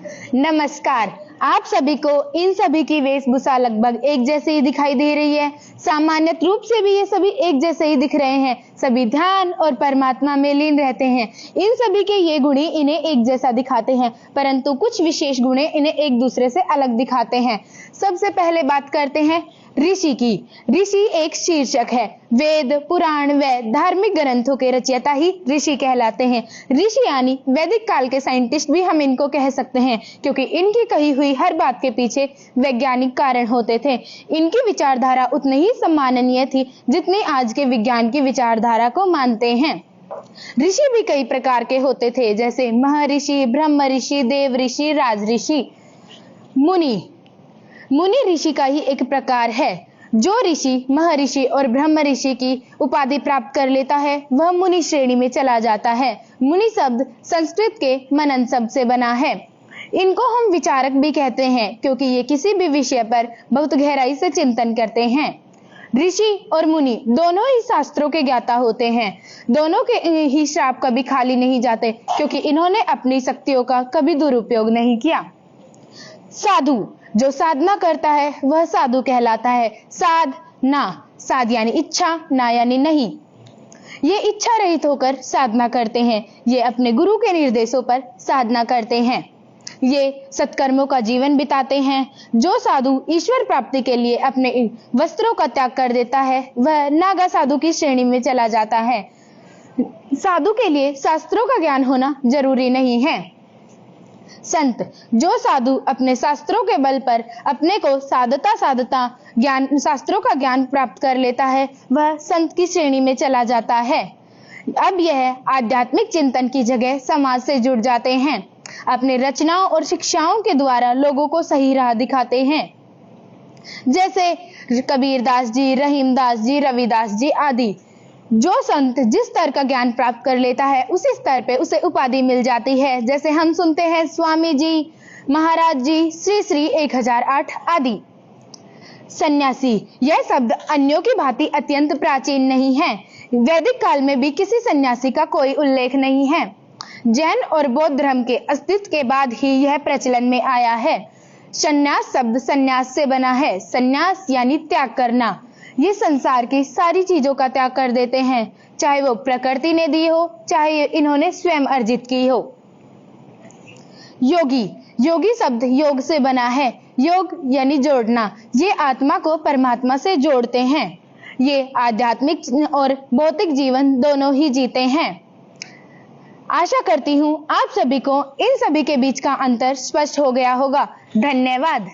नमस्कार। आप सभी को इन सभी की वेशभूषा लगभग एक जैसे ही दिखाई दे रही है। सामान्य रूप से भी ये सभी एक जैसे ही दिख रहे हैं। सभी ध्यान और परमात्मा में लीन रहते हैं। इन सभी के ये गुण इन्हें एक जैसा दिखाते हैं, परंतु कुछ विशेष गुण इन्हें एक दूसरे से अलग दिखाते हैं। सबसे पहले बात करते हैं ऋषि की। ऋषि एक शीर्षक है। वेद, पुराण व धार्मिक ग्रंथों के रचयिता ही ऋषि कहलाते हैं। ऋषि यानी वैदिक काल के साइंटिस्ट भी हम इनको कह सकते हैं, क्योंकि इनकी कही हुई हर बात के पीछे वैज्ञानिक कारण होते थे। इनकी विचारधारा उतनी ही सम्माननीय थी जितनी आज के विज्ञान की विचारधारा को मानते हैं। ऋषि भी कई प्रकार के होते थे, जैसे महर्षि, ब्रह्म ऋषि, देव ऋषि, राज ऋषि। मुनि ऋषि का ही एक प्रकार है। जो ऋषि, महर्षि और ब्रह्म ऋषि की उपाधि प्राप्त कर लेता है वह मुनि श्रेणी में चला जाता है। मुनि शब्द संस्कृत के मनन शब्द से बना है। इनको हम विचारक भी कहते हैं, क्योंकि ये किसी भी विषय पर बहुत गहराई से चिंतन करते हैं। ऋषि और मुनि दोनों ही शास्त्रों के ज्ञाता होते हैं। दोनों के ही श्राप कभी खाली नहीं जाते, क्योंकि इन्होंने अपनी शक्तियों का कभी दुरुपयोग नहीं किया। साधु, जो साधना करता है वह साधु कहलाता है। साध यानी इच्छा, ना यानी नहीं। ये इच्छा रहित होकर साधना करते हैं। ये अपने गुरु के निर्देशों पर साधना करते हैं। ये सत्कर्मों का जीवन बिताते हैं। जो साधु ईश्वर प्राप्ति के लिए अपने वस्त्रों का त्याग कर देता है वह नागा साधु की श्रेणी में चला जाता है। साधु के लिए शास्त्रों का ज्ञान होना जरूरी नहीं है। संत, जो साधु अपने शास्त्रों के बल पर अपने को साधता ज्ञान, शास्त्रों का ज्ञान प्राप्त कर लेता है वह संत की श्रेणी में चला जाता है। अब यह आध्यात्मिक चिंतन की जगह समाज से जुड़ जाते हैं। अपने रचनाओं और शिक्षाओं के द्वारा लोगों को सही राह दिखाते हैं, जैसे कबीरदास जी, रहीमदास जी, रविदास जी आदि। जो संत जिस स्तर का ज्ञान प्राप्त कर लेता है उसी स्तर पे उसे उपाधि मिल जाती है, जैसे हम सुनते हैं स्वामी जी, महाराज जी, श्री श्री 1008 आदि। सन्यासी, यह शब्द अन्यों की भांति अत्यंत प्राचीन नहीं है। वैदिक काल में भी किसी सन्यासी का कोई उल्लेख नहीं है। जैन और बौद्ध धर्म के अस्तित्व के बाद ही यह प्रचलन में आया है। संन्यास शब्द संन्यास से बना है। संन्यास यानी त्याग करना। ये संसार की सारी चीजों का त्याग कर देते हैं, चाहे वो प्रकृति ने दी हो, चाहे इन्होंने स्वयं अर्जित की हो। योगी शब्द योग से बना है। योग यानी जोड़ना। ये आत्मा को परमात्मा से जोड़ते हैं। ये आध्यात्मिक और भौतिक जीवन दोनों ही जीते हैं। आशा करती हूँ आप सभी को इन सभी के बीच का अंतर स्पष्ट हो गया होगा। धन्यवाद।